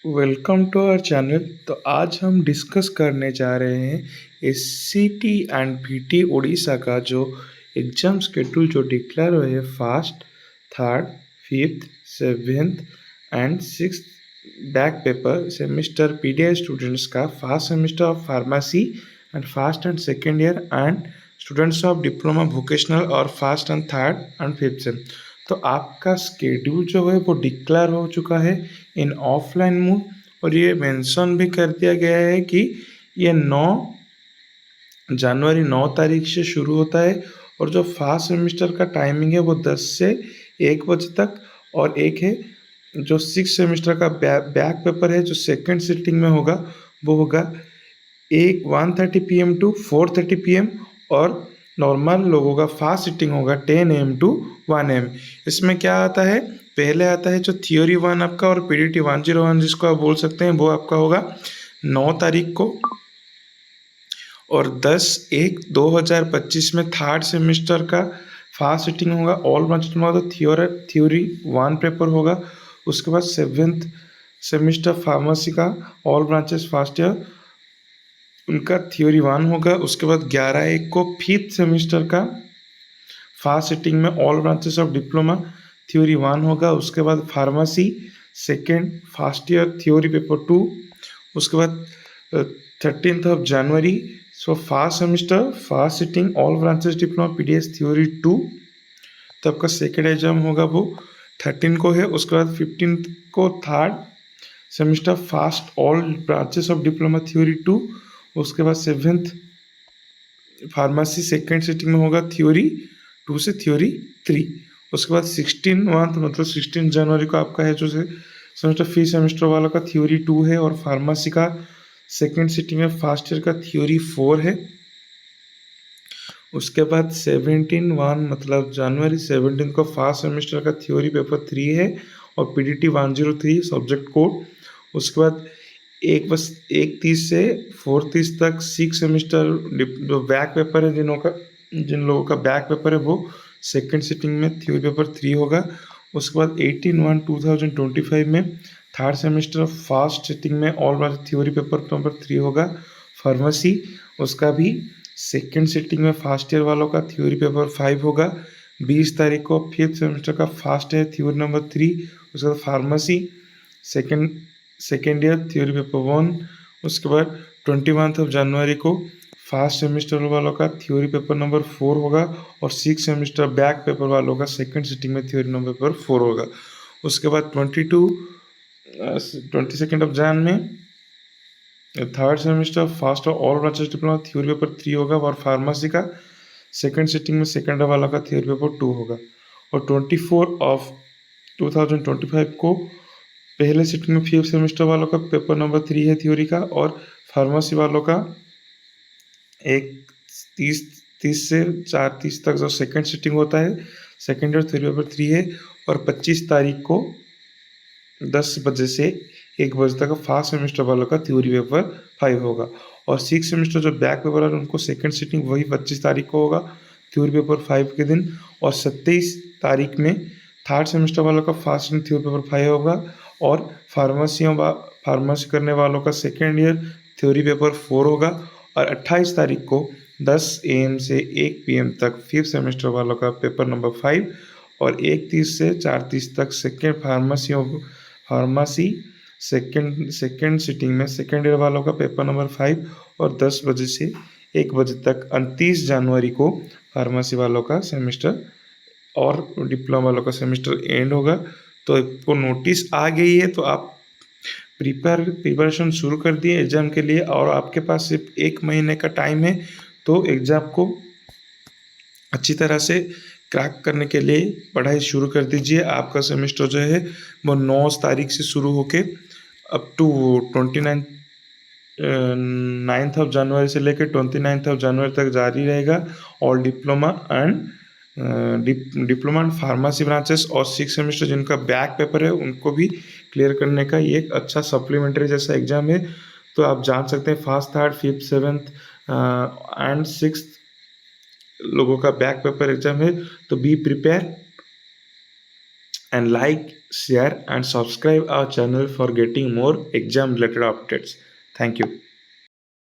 Welcome to our channel. तो आज हम डिस्कस करने जा रहे हैं एससीटी एंड पीटी उड़ीसा का जो एग्ज़ाम शेड्यूल जो डिक्लेयर हुए हैं first, third, fifth, seventh and six back paper semester PDI students का first semester of pharmacy and first and second year and students of diploma vocational और first and third and fifth sem. तो आपका schedule जो है वो declare हो चुका है इन ऑफलाइन मोड और ये मेंशन भी कर दिया गया है कि ये 9 जनवरी 9 तारीख से शुरू होता है और जो फर्स्ट सेमेस्टर का टाइमिंग है वो 10 से 1 बजे तक और एक है जो सिक्स सेमेस्टर का बैक पेपर है जो सेकंड सिटिंग में होगा वो होगा 1:30 PM टू 4:30 PM और नॉर्मल लोगों का फास्ट सिटिंग होगा 10 AM टू 1 AM। इसमें क्या आता है, पहले आता है जो थियोरी 1 आपका और पीडीटी 101 जिसको आप बोल सकते हैं वो आपका होगा 9 तारीख को और 10/1/2025 में थर्ड सेमेस्टर का फास्ट सिटिंग होगा। ऑल ब्रांचेस में तो थियोरी 1 पेपर होगा। उसके बाद सेवेंथ सेमेस्टर फार्मेसी का ऑल ब्रांचेस फर्स्ट ईयर उनका थियोरी 1 होगा। उसके बाद 11/1 को फिफ्थ सेमेस्टर का फास्ट सिटिंग में all branches of diploma theory 1 होगा। उसके बाद pharmacy second first year theory paper 2। उसके बाद 13 जनवरी so first semester first sitting all branches diploma PDS theory 2। तो आपका सेकेंड एग्जाम होगा वो 13 को है। उसके बाद 15 को third semester first all branches of diploma theory 2। उसके बाद सेवेंथ फार्मेसी सेकेंड सिटिंग में होगा थियोरी 2 से थियोरी 3। उसके बाद 16 मतलब 16 जनवरी को आपका है जो सेमेस्टर फी सेमेस्टर वालों का थियोरी 2 है और फार्मेसी का सेकेंड सिटिंग में फर्स्ट ईयर का थियोरी 4 है। उसके बाद 17 मतलब जनवरी 17 को फर्स्ट सेमेस्टर का थियोरी पेपर 3 है और पीडीटी 103 सब्जेक्ट कोड। उसके बाद 1:30 से 4:30 तक सिक्स सेमेस्टर जो बैक पेपर है जिन लोगों का बैक पेपर है वो सेकेंड सिटिंग में थियोरी पेपर 3 होगा। उसके बाद 18/1/2025 में थर्ड सेमेस्टर फर्स्ट सिटिंग में all branch theory paper number 3 होगा फार्मेसी। उसका भी सेकेंड सिटिंग में फर्स्ट ईयर वालों का थ्योरी पेपर 5 होगा। 20 तारीख को फिफ्थ सेमेस्टर का फर्स्ट ईयर थ्योरी नंबर 3। उसके बाद pharmacy second year theory paper 1। उसके बाद 21 जनवरी को फर्स्ट सेमेस्टर वालों का थ्योरी पेपर नंबर 4 होगा और सिक्स सेमेस्टर बैक पेपर वालों का सेकेंड सिटिंग में थ्योरी नंबर पेपर 4 होगा। उसके बाद 22 जैन में third semester first all branches diploma theory paper 3 होगा और फार्मेसी का सेकेंड सिटिंग में सेकेंड वाला का थ्योरी पेपर 2 होगा। और 24/2025 को पहले सिटिंग में फिफ्थ सेमेस्टर वालों का पेपर नंबर 3 है थ्योरी का और फार्मेसी वालों का 1:30 से 4:30 तक जो सेकेंड सिटिंग होता है सेकेंड ईयर थ्योरी पेपर 3 है। और 25 तारीख को 10 बजे से 1 बजे तक फर्स्ट सेमेस्टर वालों का थ्योरी पेपर 5 होगा और सिक्स सेमेस्टर जो बैक पेपर है उनको सेकंड सिटिंग वही 25 तारीख को होगा थ्योरी पेपर 5 के दिन। और 27 तारीख में थर्ड सेमेस्टर वालों का फर्स्ट थ्योरी पेपर 5 होगा और फार्मेसी करने वालों का सेकेंड ईयर थ्योरी पेपर 4 होगा। और 28 तारीख को 10 AM से 1 PM तक फिफ्थ सेमेस्टर वालों का पेपर नंबर 5 और 1:30 से 4:30 तक सेकेंड फार्मेसी सेकेंड सिटिंग में सेकेंड ईयर वालों का पेपर नंबर 5 और 10 बजे से 1 बजे तक 29 जनवरी को फार्मेसी वालों का सेमेस्टर और डिप्लोमा वालों का सेमेस्टर एंड होगा। तो आपको नोटिस आ गई है तो आप प्रिपरेशन शुरू कर दिए एग्ज़ाम के लिए और आपके पास सिर्फ 1 महीने का टाइम है। तो एग्ज़ाम को अच्छी तरह से क्रैक करने के लिए पढ़ाई शुरू कर दीजिए। आपका सेमेस्टर जो है वो 9 तारीख से शुरू होके अप टू 9 जनवरी से लेकर 29 जनवरी तक जारी रहेगा। और डिप्लोमा एंड फार्मेसी ब्रांचेस और सिक्स सेमेस्टर जिनका बैक पेपर है उनको भी क्लियर करने का ये एक अच्छा सप्लीमेंट्री जैसा एग्जाम है। तो आप जान सकते हैं first third fifth seventh and six लोगों का बैक पेपर एग्जाम है। तो be prepare and like, share and subscribe our channel for getting more exam related updates. Thank you.